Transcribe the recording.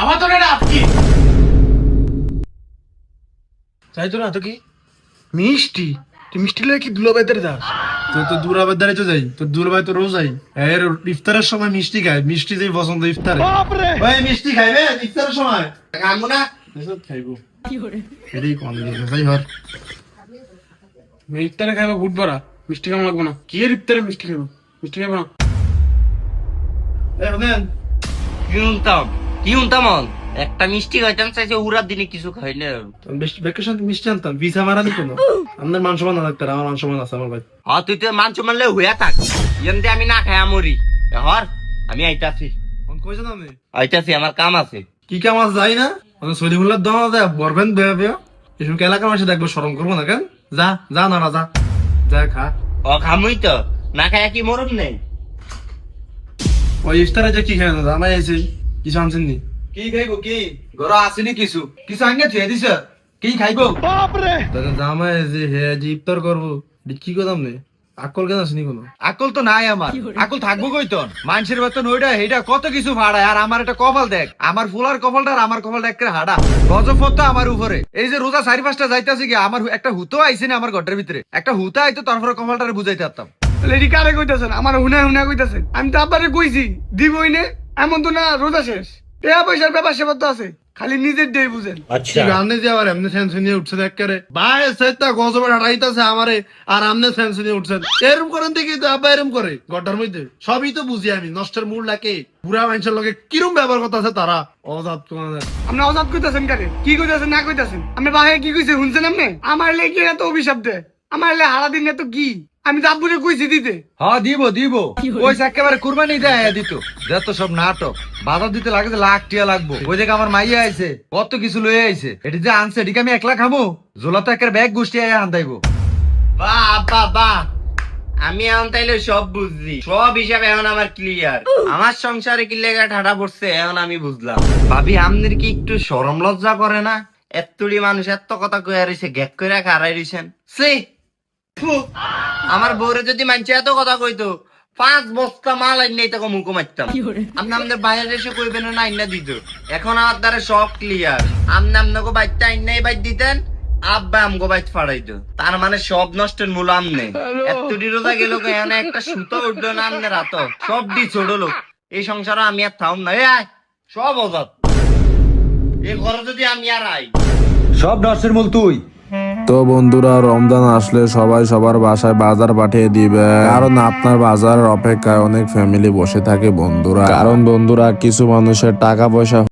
আমার তো এটা কি চাই তো না তো কি মিষ্টি তুই মিষ্টি লয়ে কি দুলাভাইদের দাস তো দুলাভাইদের দ্বারে তো যাই তো দুলাভাই তো রোজ যাই এর ইফতারের সময় মিষ্টি খায় মিষ্টি যেই পছন্দ ইফতারে ভাই মিষ্টি খাইবে ইফতারের সময় খাবো না এসব খাইবো এটাই কম যাই হর ইফতারে খাইবো বুট ভরা মিষ্টি খাওয়া লাগবো না কি এর ইফতারে মিষ্টি খাইবো মিষ্টি খাইবো না কি উনতাম একটা মিষ্টি খাইতাম চাইছে উড়ার দিনে কিছু খাই না ভ্যাকেশন মিষ্টি আনতাম ভিসা মারানি কেন আপনার মান সম্মান না লাগতো আমার মান সম্মান আছে আমার ভাই হ্যাঁ তুই তো মাংস মারলে হইয়া থাক এমনি আমি না খাই আমরি হর আমি আইতাছি কইছেন আপনি আইতাছি আমার কাম আছে কি কাম আছে যাই না সলিমুল্লাহ দমা দেয় বরবেন বেয়া বেয়া এসব এলাকার মাসে দেখবো শরম করবো না কেন যা যা না যা যা খা ও খামুই তো না খাই কি মরম নেই ওই ইফতারে যে কি খাই না জানাই আছে কিছু আনছেন নি কি খাইবো কি ঘর আসেনি কিছু কিছু আইনা থুয়ে দিছ কি খাইবো দাদা জামাই যে হে যে ইফতার করবো কি করতাম নে আকল কেন আসেনি কোনো আকল তো নাই আমার আকল থাকবো কইতন মানুষের বেতন ওইটা এইটা কত কিছু ভাড়ায় আর আমার একটা কপাল দেখ আমার ফুলার কপালটা আর আমার কপালটা একটা হাড়া গজফত তো আমার উপরে এই যে রোজা 4-5টা যাইতাছি কি আমার একটা হুতো আইছে না আমার ঘরের ভিতরে একটা হুতা আইতো তারপরে কপালটারে বুঝাইতে পারতাম লেডি কারে কইতাছেন আমার হুনা হুনা কইতাছেন আমি তো আব্বারে কইছি দিবই নে এমন তো না রোজা শেষ টাকা পয়সার ব্যাপার সেবার তো আছে খালি নিজের দিয়ে বুঝেন গানে যে আবার এমনি সেন্স নিয়ে উঠছে একেবারে ভাই সেটা গজবে হাঁটাইতেছে আমারে আর আমনে সেন্স নিয়ে উঠছেন এরম করেন দেখি তো আব্বা এরম করে গড্ডার মধ্যে সবই তো বুঝি আমি নষ্টের মূল লাগে বুড়া মানুষের লগে কিরম ব্যবহার করতে আছে তারা অজাত তোমাদের আপনি অজাত কইতাছেন কারে কি কইতাছেন না কইতাছেন আমি বাহে কি কইছে শুনছেন আপনি আমার লেগে এত অভিশাপ দে আমার লে হারা দিন এত কি আমি তো আব্বুরে কইছি দিতে হ্যাঁ দিব ওই একেবারে কুরবানি দেয় দিত যত সব নাটক বাজার দিতে লাগে যে লাখ টিয়া লাগবো ওই দেখে আমার মাইয়া আইছে কত কিছু লয়ে আইছে এটি যে আনছে এটিকে আমি একলা খামো জোলা তো একের ব্যাগ গোষ্ঠী আনতাইবো বাহ আমি এখন তাইলে সব বুঝছি সব হিসাবে এখন আমার ক্লিয়ার আমার সংসারে কি লেগে ঠাডা পড়ছে এখন আমি বুঝলাম ভাবি আমনের কি একটু শরম লজ্জা করে না এতটি মানুষ এত কথা কইয়া রইছে গ্যাক করে খারাই রইছেন সে আমার বউরে যদি মানছে এত কথা কইতো 5 বস্তা মাল আইনাই তাকে মুখো মারতাম আপনি আমাদের বাইরে এসে কইবেন না আইনা দিত এখন আমার দ্বারা সব ক্লিয়ার আপনি আপনাকে বাইরটা আইনাই বাইর দিতেন আব্বা আমগো বাইর ফাড়াইতো তার মানে সব নষ্টের মূল আমনে এতটি রোজা গেল এখন একটা সুতো উঠলো না আমনে রাত সব দি ছোট লোক এই সংসারে আমি আর থাম না আয় সব অজাত এই ঘরে যদি আমি আর আই সব নষ্টের মূল তুই তো বন্ধুরা রমজান আসলে সবাই সবার বাসায় বাজার পাঠিয়ে দিবে কারণ আপনার বাজারের অপেক্ষায় অনেক ফ্যামিলি বসে থাকে বন্ধুরা কারণ বন্ধুরা কিছু মানুষের টাকা পয়সা